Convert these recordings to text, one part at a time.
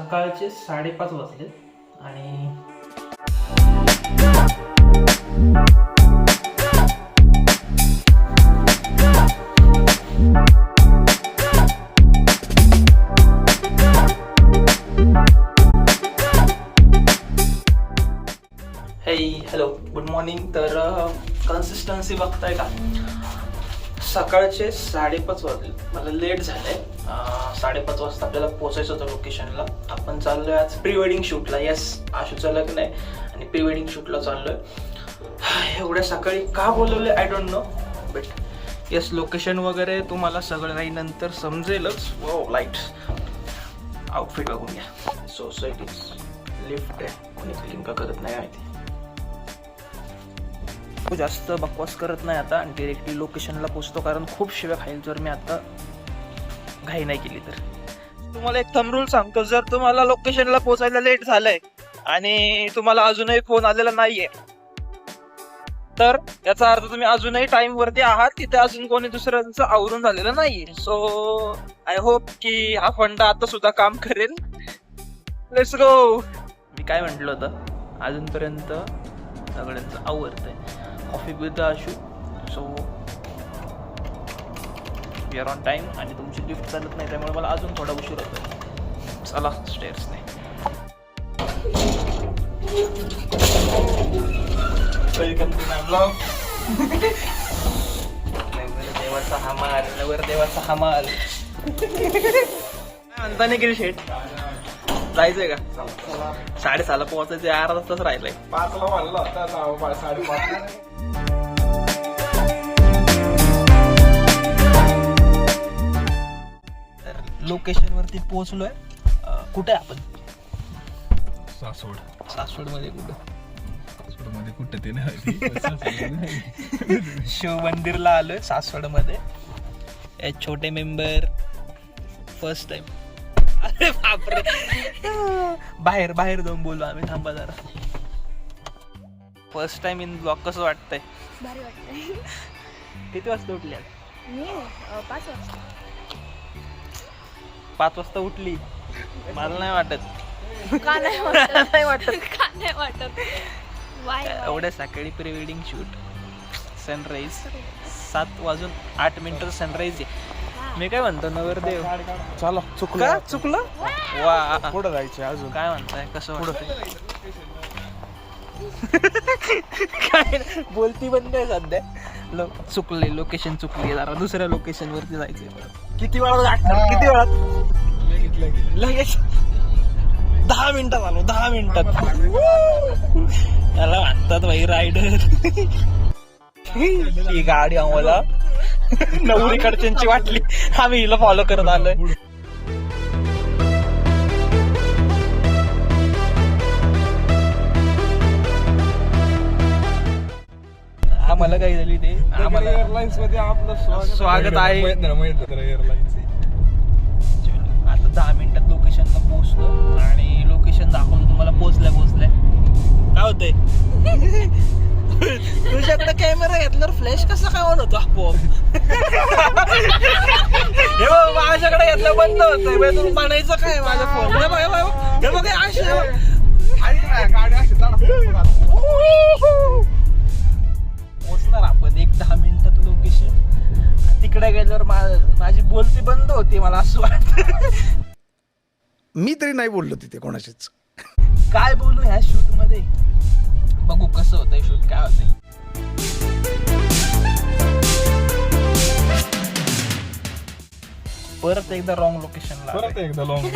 सकाळचे 5:30 वाजले आणि हॅलो गुड मॉर्निंग. तर कन्सिस्टन्सी बघताय का, सकाळचे 5:30 वाजले, मला लेट झालंय. 5:30 वाजता आपल्याला पोचायचं होतं लोकेशनला. आपण चाललोय आज प्री वेडिंग शूटला. येस, आशूचं लग्न आहे आणि प्री वेडिंग शूटला चाललोय. एवढ्या सकाळी का बोलवले I don't know, but yes, location वगैरे तुम्हाला सगळं काही नंतर समजेलच. वाव, लाईट्स, आउटफिट बघून घ्या. सोसायटीज लिफ्ट आहे, कोणी क्लीन का करत नाही माहिती. जास्त बकवास करत नाही आता आणि डिरेक्टली लोकेशनला पोचतो, कारण खूप शिव्या खाईल जर मी आता घाई नाही केली तर. तुम्हाला एक थंब रूल सांगतो, जर तुम्हाला लोकेशनला पोचायला लेट झालंय आणि तुम्हाला अजूनही फोन आलेला नाहीये, तर याचा अर्थ तुम्ही अजूनही टाइम वरती आहात. तिथे अजून कोणी दुसऱ्यांचं आवरून झालेलं नाहीये. सो आय होप की हा फंडा आता सुद्धा काम करेल. Let's go. मी काय म्हटलं होतं, अजूनपर्यंत सगळ्यांचं आवडतंय. Coffee with Ashu. So we are on time आणि तुमची लिफ्ट चालत नाही, त्यामुळे मला अजून थोडा उशीर होतोय. चला स्टेअर्स नाही. Welcome to my blog. नवरदेवाचा हा माल, नवरदेवाचा हा माल. म्हणता नाही गेली शेट, जायचंय का? 6:30ला पोहोचायचं, अर्धा तास राहिलाय. 5ला म्हणलं होता, 5:30. तर लोकेशन वरती पोहोचलोय. कुठे आहे आपण? सासवड मध्ये. कुठे ते नाही शिव मंदिरला आलोय सासवड मध्ये. छोटे मेंबर फर्स्ट टाइम. अरे बापरे, बाहेर जाऊन बोलू आम्ही. थांबा जरा. First time in blog. कसं वाटतंय? भारी वाटतंय. किती वाजता उठली आज? मी 5 वाजता. 5 वाजता उठली. मला नाही वाटत. का नाही वाटत? नाही वाटत. का नाही वाटत? वाय एवढ्या सकाळी pre wedding shoot, sunrise 7:08 sunrise आहे. मी काय म्हणतो, नवरदेव चला का चुकलं? वा, पुढे जायचे अजून. काय म्हणताय, कसं वाटतंय? काय बोलती बंद आहे सध्या. चुकले, लोकेशन चुकली. जरा दुसऱ्या लोकेशन वरती जायचंय. किती वेळात? किती वेळात? लगेच 10 मिनिटात आलो. 10 मिनिटात. त्याला म्हणतात भाई रायडर. ही गाडी आम्हाला नवरीकडच्यांची वाटली, आम्ही हिला फॉलो करत आलोय. आम्हाला काय झाली ते, आम्हाला एअरलाइन्स मध्ये आपलं स्वागत आहे. महेंद्र एअरलाइन्स. आता 10 मिनिटात लोकेशनला पोहोचलो आणि लोकेशन दाखवलं तुम्हाला. पोहोचल्या काय होतंय? तुझ्याकडे कॅमेरा घेतल्यावर फ्लॅश कसा काय ऑन होतो आपोआप? हे बघ, माझ्याकडे घेतलं बंद होतंय. तू म्हणायचं काय माझा फोन? हे बघ पोचणार आपण 10 मिनिटात लोकेशन. तिकडे गेल्यावर माझी बोलती बंद होती, मला असं वाटतं. मी तरी नाही बोललो तिथे कोणाशीच. काय बोलू ह्या शूट मध्ये, बघू कसं होतंय शूट, काय होतंय. परत एकदा रॉंग लोकेशनला. परत एकदा लॉंग.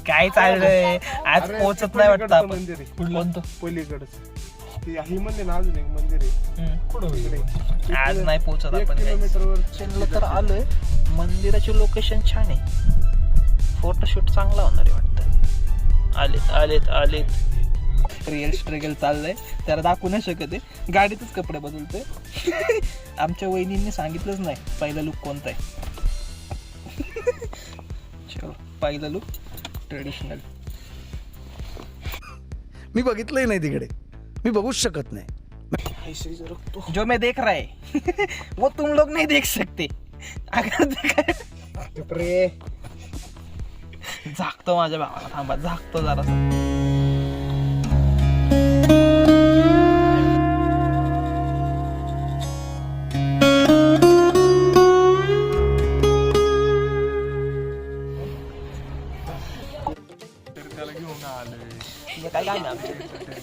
काय चाललंय आज? पोहोचत नाही वाटतं आपण. मंदिर आहे कोणतं? पलीकडच ते ही मंदिर ना, अजून एक मंदिर आहे. कुठं आज नाही पोहोचत आपण. किलोमीटरवर तर आलोय. मंदिराचे लोकेशन छान आहे, फोटोशूट चांगला होणार आहे वाटतं. आलेत. रिअल स्ट्रगल चाललंय, त्याला दाखवू नाही शकत आहे. गाडीतच कपडे बदलतोय. आमच्या वहिनींनी सांगितलंच नाही पहिला लुक कोणता आहे. चलो, पहिला लुक ट्रेडिशनल. मी बघितलंही नाही तिकडे, मी बघूच शकत नाही. जो मैं देख रहा है वो तुम लोग नहीं देख सकते. अगर झाकतो माझ्या भावाला, थांबा झाकतो जरासा. तर त्याला घेऊन आलोय. तुझं काय काम आहे आमच्या,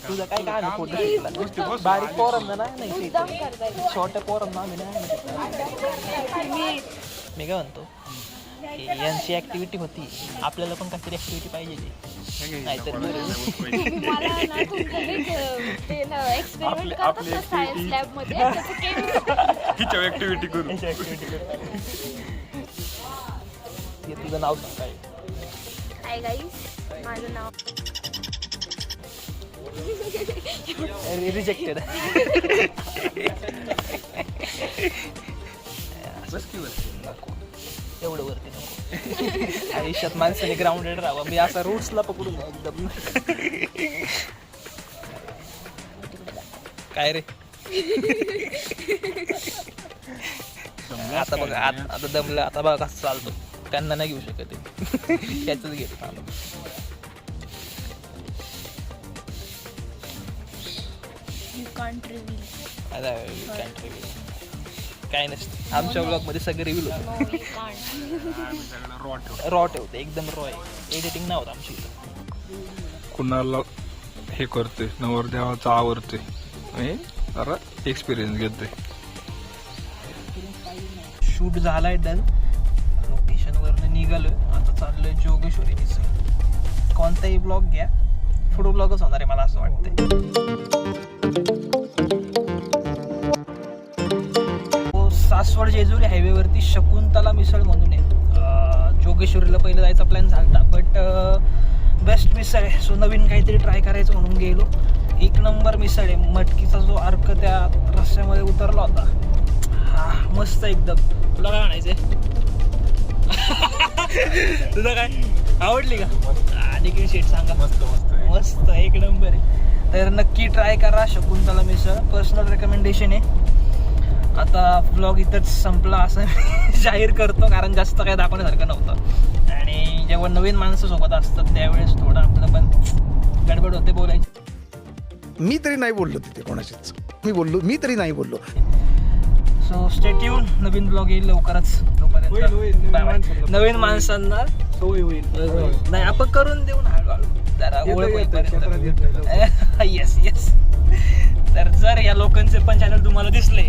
तुझं काय काम आहे फोटो बारीक पोरांना नाही छोट्या पोरांना आम्ही नाही. मी काय म्हणतो की यांची ऍक्टिव्हिटी होती, आपल्याला पण काहीतरी ऍक्टिव्हिटी पाहिजे नाहीतर मला ना तुमचं ते एक्सपेरिमेंट करत असतात सायन्स लॅब मध्ये त्याचं केलं. हिच्या ऍक्टिव्हिटी करू. तुझं नाव सांग काय. हाय गाईस, माझं नाव रिजेक्टेड. नको एवढं वरती नको. आयुष्यात माणसाने ग्राउंडेड राहावं. मी असा रूट्सला पकडून एकदम. काय रे आता बघा, आता दमलं, आता बघा कसं चालतो. त्यांना नाही घेऊ शकत त्याच घेतो. You can't reveal. आता काय नसतं आमच्या ब्लॉग मध्ये सगळं रिव्हिल होतं. No you can't. रॉ ठेवते एकदम रॉ आहे. एडिटिंग नाही होत आमची इथं. कुणाला हे करतोय नवरदेवाचा आवडतोय जरा एक्सपिरियन्स घेतोय. शूट झालाय डन. लोकेशनवरनं निघालोय, आता चाललोय जोगेश्वरी मिसळ. कोणताही ब्लॉग घ्या, फूड ब्लॉगच होणार आहे मला असं वाटतंय. सासवड जेजुरी हायवेवरती शकुंतला मिसळ म्हणून आहे. जोगेश्वरीला पहिलं जायचा प्लॅन झाला, बट बेस्ट मिसळ आहे, सो नवीन काहीतरी ट्राय करायचं म्हणून गेलो. एक नंबर मिसळ आहे. मटकीचा जो अर्क त्या रस्त्यामध्ये उतरला होता, हा मस्त एकदम. तुला काय म्हणायचंय? तुझं काय आवडली का? देखील शेट सांगा. मस्त मस्त मस्त एक नंबर आहे. तर नक्की ट्राय करा शकुंतला मिसळ. पर्सनल रेकमेंडेशन आहे. आता ब्लॉग इथंच संपला असं जाहीर करतो, कारण जास्त काही दाखवण्यासारखं नव्हतं. आणि जेव्हा नवीन माणसं सोबत असतात त्यावेळेस थोडं आपलं पण गडबड होते बोलायची. मी तरी नाही बोललो तिथे कोणाशीच. मी तरी नाही बोललो. So stay tune. नवीन ब्लॉग येईल लवकरच. तोपर्यंत बाय बाय. नवीन माणसांना नाही आपण करून देऊ ना हळूहळू जरा ओळख होईपर्यंत. Yes yes. तर जर या लोकांचे पण चॅनल तुम्हाला दिसले